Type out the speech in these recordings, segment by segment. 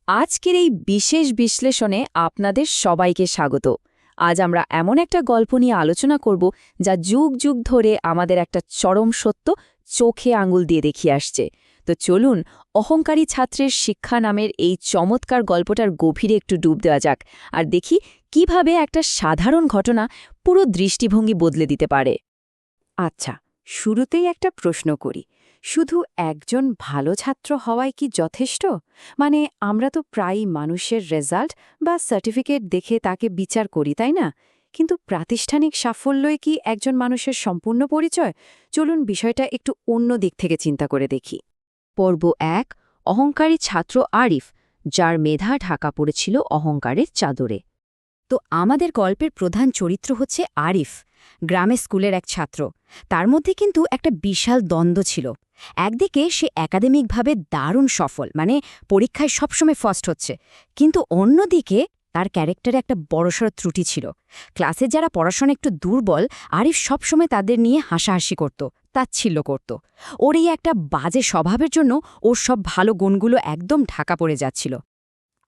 আজকের এই বিশেষ বিশ্লেষণে আপনাদের সবাইকে স্বাগত। আজ আমরা এমন একটা গল্প নিয়ে আলোচনা করব যা যুগ যুগ ধরে আমাদের একটা চরম সত্য চোখে আঙুল দিয়ে দেখিয়ে আসছে। তো চলুন অহংকারী ছাত্রের শিক্ষা নামের এই চমৎকার গল্পটার গভীরে একটু ডুব দেওয়া যাক আর দেখি কিভাবে একটা সাধারণ ঘটনা পুরো দৃষ্টিভঙ্গি বদলে দিতে পারে। আচ্ছা, শুরুতেই একটা প্রশ্ন করি। শুধু একজন ভালো ছাত্র হওয়াই কি যথেষ্ট? মানে আমরা তো প্রায়ই মানুষের রেজাল্ট বা সার্টিফিকেট দেখে তাকে বিচার করি, তাই না? কিন্তু প্রাতিষ্ঠানিক সাফল্যই কি একজন মানুষের সম্পূর্ণ পরিচয়? চলুন বিষয়টা একটু অন্য দিক থেকে চিন্তা করে দেখি। পর্ব ১, অহংকারী ছাত্র আরিফ, যার মেধা ঢাকা পড়েছিল অহংকারের চাদরে। তো আমাদের গল্পের প্রধান চরিত্র হচ্ছে আরিফ, গ্রামে স্কুলের এক ছাত্র। তার মধ্যে কিন্তু একটা বিশাল দ্বন্দ্ব ছিল। একদিকে সে একাডেমিকভাবে দারুণ সফল, মানে পরীক্ষায় সবসময় ফার্স্ট হচ্ছে, কিন্তু অন্যদিকে তার ক্যারেক্টারে একটা বড়সড় ত্রুটি ছিল। ক্লাসে যারা পড়াশোনা একটু দুর্বল, আরিফ সবসময় তাদের নিয়ে হাসাহাসি করত, তাচ্ছিল্য করত। ওর এই একটা বাজে স্বভাবের জন্য ওর সব ভালো গুণগুলো একদম ঢাকা পড়ে যাচ্ছিল।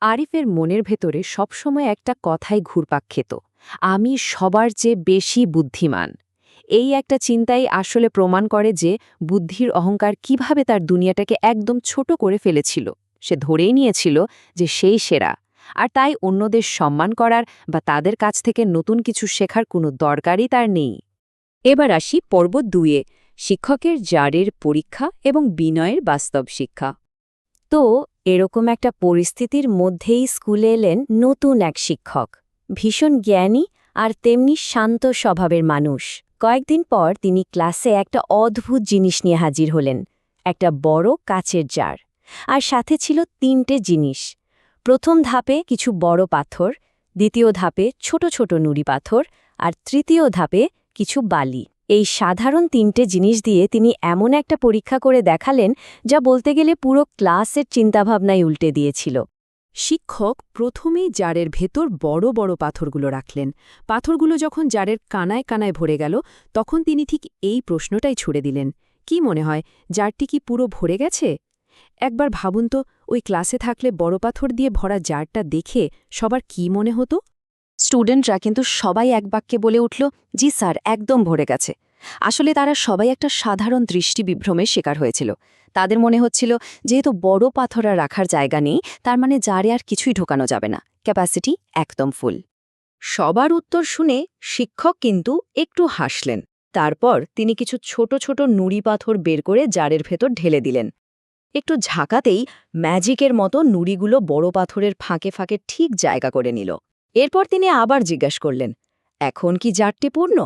আরিফের মনের ভেতরে সবসময় একটা কথাই ঘুরপাক খেত, আমি সবার চেয়ে বেশি বুদ্ধিমান। এই একটা চিন্তাই আসলে প্রমাণ করে যে বুদ্ধির অহংকার কিভাবে তার দুনিয়াটাকে একদম ছোট করে ফেলেছিল। সে ধরেই নিয়েছিল যে সেই সেরা, আর তাই অন্যদের সম্মান করার বা তাদের কাছ থেকে নতুন কিছু শেখার কোনো দরকারই তার নেই। এবার আসি পর্ব ২-এ, শিক্ষকের জারের পরীক্ষা এবং বিনয়ের বাস্তব শিক্ষা। তো এরকম একটা পরিস্থিতির মধ্যেই স্কুলে এলেন নতুন এক শিক্ষক, ভীষণ জ্ঞানী আর তেমনি শান্ত স্বভাবের মানুষ। কয়েকদিন পর তিনি ক্লাসে একটা অদ্ভুত জিনিস নিয়ে হাজির হলেন, একটা বড় কাচের জার, আর সাথে ছিল ৩টে জিনিস। প্রথম ধাপে কিছু বড় পাথর, দ্বিতীয় ধাপে ছোট ছোট নুড়ি পাথর, আর তৃতীয় ধাপে কিছু বালি। এই সাধারণ ৩টে জিনিস দিয়ে তিনি এমন একটা পরীক্ষা করে দেখালেন যা বলতে গেলে পুরো ক্লাসের চিন্তাভাবনাই উল্টে দিয়েছিল। শিক্ষক প্রথমেই জারের ভেতর বড় বড় পাথরগুলো রাখলেন। পাথরগুলো যখন জারের কানায় কানায় ভরে গেল, তখন তিনি ঠিক এই প্রশ্নটাই ছুড়ে দিলেন, কি মনে হয়, জারটি কি পুরো ভরে গেছে? একবার ভাবুন তো, ওই ক্লাসে থাকলে বড় পাথর দিয়ে ভরা জারটা দেখে সবার কি মনে হতো? স্টুডেন্টরা কিন্তু সবাই এক বাক্যে বলে উঠল, জি স্যার, একদম ভরে গেছে। আসলে তারা সবাই একটা সাধারণ দৃষ্টিবিভ্রমের শিকার হয়েছিল। তাদের মনে হচ্ছিল যেহেতু বড় পাথরা রাখার জায়গা নেই, তার মানে জারে আর কিছুই ঢোকানো যাবে না, ক্যাপাসিটি একদম ফুল। সবার উত্তর শুনে শিক্ষক কিন্তু একটু হাসলেন। তারপর তিনি কিছু ছোট ছোট নুড়ি পাথর বের করে জারের ভেতর ঢেলে দিলেন। একটু ঝাঁকাতেই ম্যাজিকের মতো নুড়িগুলো বড় পাথরের ফাঁকে ফাঁকে ঠিক জায়গা করে নিল। এরপর তিনি আবার জিজ্ঞাসা করলেন, এখন কি জারটি পূর্ণ?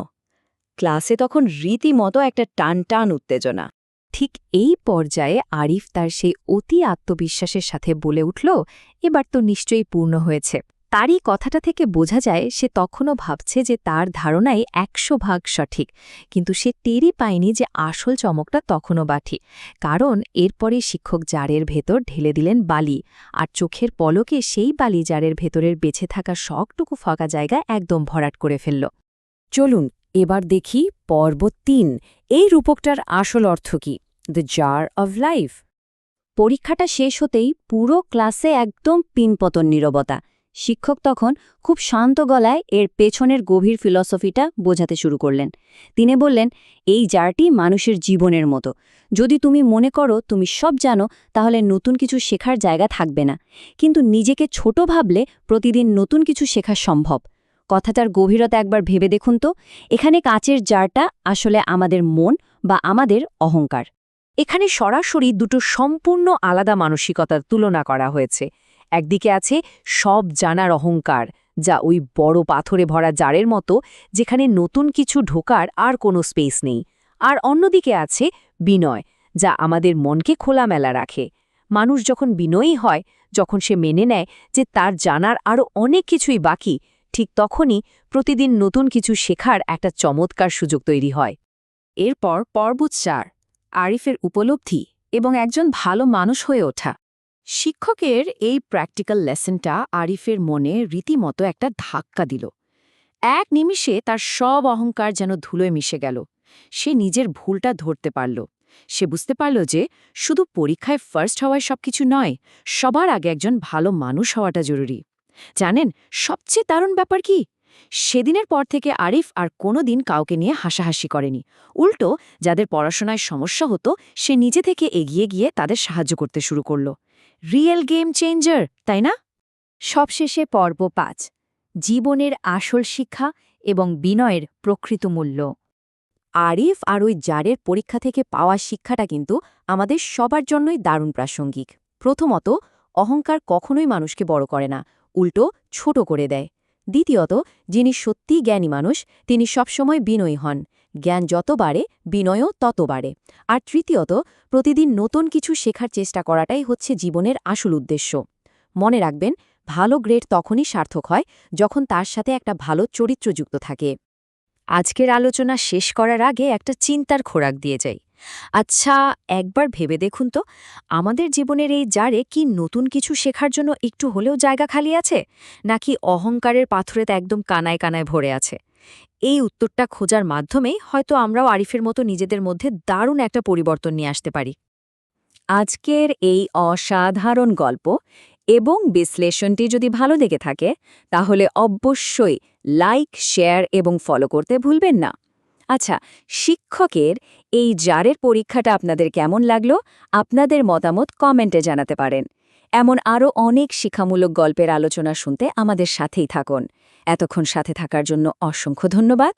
ক্লাসে তখন রীতিমতো একটা টান টান উত্তেজনা। ঠিক এই পর্যায়ে আরিফ তার সেই অতি আত্মবিশ্বাসের সাথে বলে উঠল, এবার তো নিশ্চয়ই পূর্ণ হয়েছে। তারই কথাটা থেকে বোঝা যায় সে তখনও ভাবছে যে তার ধারণাই ১০০% সঠিক, কিন্তু সে টেরই পায়নি যে আসল চমকটা তখনও বাঠি। কারণ এরপরে শিক্ষক জারের ভেতর ঢেলে দিলেন বালি, আর চোখের পলকে সেই বালি জারের ভেতরের বেঁচে থাকা শকটুকু ফাঁকা জায়গা একদম ভরাট করে ফেলল। চলুন এবার দেখি পর্ব ৩, এই রূপকটার আসল অর্থ কি, দ্য জার অব লাইফ। পরীক্ষাটা শেষ হতেই পুরো ক্লাসে একদম পিনপতন নীরবতা। শিক্ষক তখন খুব শান্ত গলায় এর পেছনের গভীর ফিলসফিটা বোঝাতে শুরু করলেন। তিনি বললেন, এই জারটি মানুষের জীবনের মতো। যদি তুমি মনে করো তুমি সব জানো, তাহলে নতুন কিছু শেখার জায়গা থাকবে না। কিন্তু নিজেকে ছোট ভাবলে প্রতিদিন নতুন কিছু শেখা সম্ভব। কথাটার গভীরতা একবার ভেবে দেখুন তো, এখানে কাচের জারটা আসলে আমাদের মন বা আমাদের অহংকার। এখানে সরাসরি দুটো সম্পূর্ণ আলাদা মানসিকতার তুলনা করা হয়েছে। একদিকে আছে সব জানার অহংকার, যা ওই বড় পাথরে ভরা জারের মতো, যেখানে নতুন কিছু ঢোকার আর কোনো স্পেস নেই। আর অন্যদিকে আছে বিনয়, যা আমাদের মনকে খোলামেলা রাখে। মানুষ যখন বিনয়ী হয়, যখন সে মেনে নেয় যে তার জানার আরও অনেক কিছুই বাকি, ঠিক তখনই প্রতিদিন নতুন কিছু শেখার একটা চমৎকার সুযোগ তৈরি হয়। এরপর পর্ব ৪, আরিফের উপলব্ধি এবং একজন ভালো মানুষ হয়ে ওঠা। শিক্ষকের এই প্র্যাকটিক্যাল লেসনটা আরিফের মনে রীতিমতো একটা ধাক্কা দিল। এক নিমিষে তার সব অহংকার যেন ধুলোয় মিশে গেল। সে নিজের ভুলটা ধরতে পারল। সে বুঝতে পারল যে শুধু পরীক্ষায় ফার্স্ট হওয়ায় সবকিছু নয়, সবার আগে একজন ভালো মানুষ হওয়াটা জরুরি। জানেন সবচেয়ে দারুণ ব্যাপার কি? সেদিনের পর থেকে আরিফ আর কোনোদিন কাউকে নিয়ে হাসাহাসি করেনি। উল্টো যাদের পড়াশোনায় সমস্যা হতো সে নিজে থেকে এগিয়ে গিয়ে তাদের সাহায্য করতে শুরু করল। রিয়েল গেম চেঞ্জার, তাই না? সবশেষে পর্ব ৫, জীবনের আসল শিক্ষা এবং বিনয়ের প্রকৃত মূল্য। আরিফ আর ওই জারের পরীক্ষা থেকে পাওয়া শিক্ষাটা কিন্তু আমাদের সবার জন্যই দারুণ প্রাসঙ্গিক। প্রথমত, অহংকার কখনোই মানুষকে বড় করে না, উল্টো ছোট করে দেয়। দ্বিতীয়ত, যিনি সত্যিই জ্ঞানী মানুষ তিনি সবসময় বিনয়ী হন। জ্ঞান যত বাড়ে বিনয়ও তত বাড়ে। আর তৃতীয়ত, প্রতিদিন নতুন কিছু শেখার চেষ্টা করাটাই হচ্ছে জীবনের আসল উদ্দেশ্য। মনে রাখবেন, ভালো গ্রেড তখনই সার্থক হয় যখন তার সাথে একটা ভালো চরিত্র যুক্ত থাকে। আজকের আলোচনা শেষ করার আগে একটা চিন্তার খোরাক দিয়ে যাই। আচ্ছা, একবার ভেবে দেখুন তো, আমাদের জীবনের এই জারে কি নতুন কিছু শেখার জন্য একটু হলেও জায়গা খালি আছে, নাকি অহংকারের পাথরেতে একদম কানায় কানায় ভরে আছে? এই উত্তরটা খোঁজার মাধ্যমেই হয়তো আমরাও আরিফের মতো নিজেদের মধ্যে দারুণ একটা পরিবর্তন নিয়ে আসতে পারি। আজকের এই অসাধারণ গল্প এবং বিশ্লেষণটি যদি ভালো লেগে থাকে তাহলে অবশ্যই লাইক, শেয়ার এবং ফলো করতে ভুলবেন না। আচ্ছা, শিক্ষকের এই জারের পরীক্ষাটা আপনাদের কেমন লাগলো? আপনাদের মতামত কমেন্টে জানাতে পারেন। এমন আরও অনেক শিক্ষামূলক গল্পের আলোচনা শুনতে আমাদের সাথেই থাকুন। এতক্ষণ সাথে থাকার জন্য অসংখ্য ধন্যবাদ।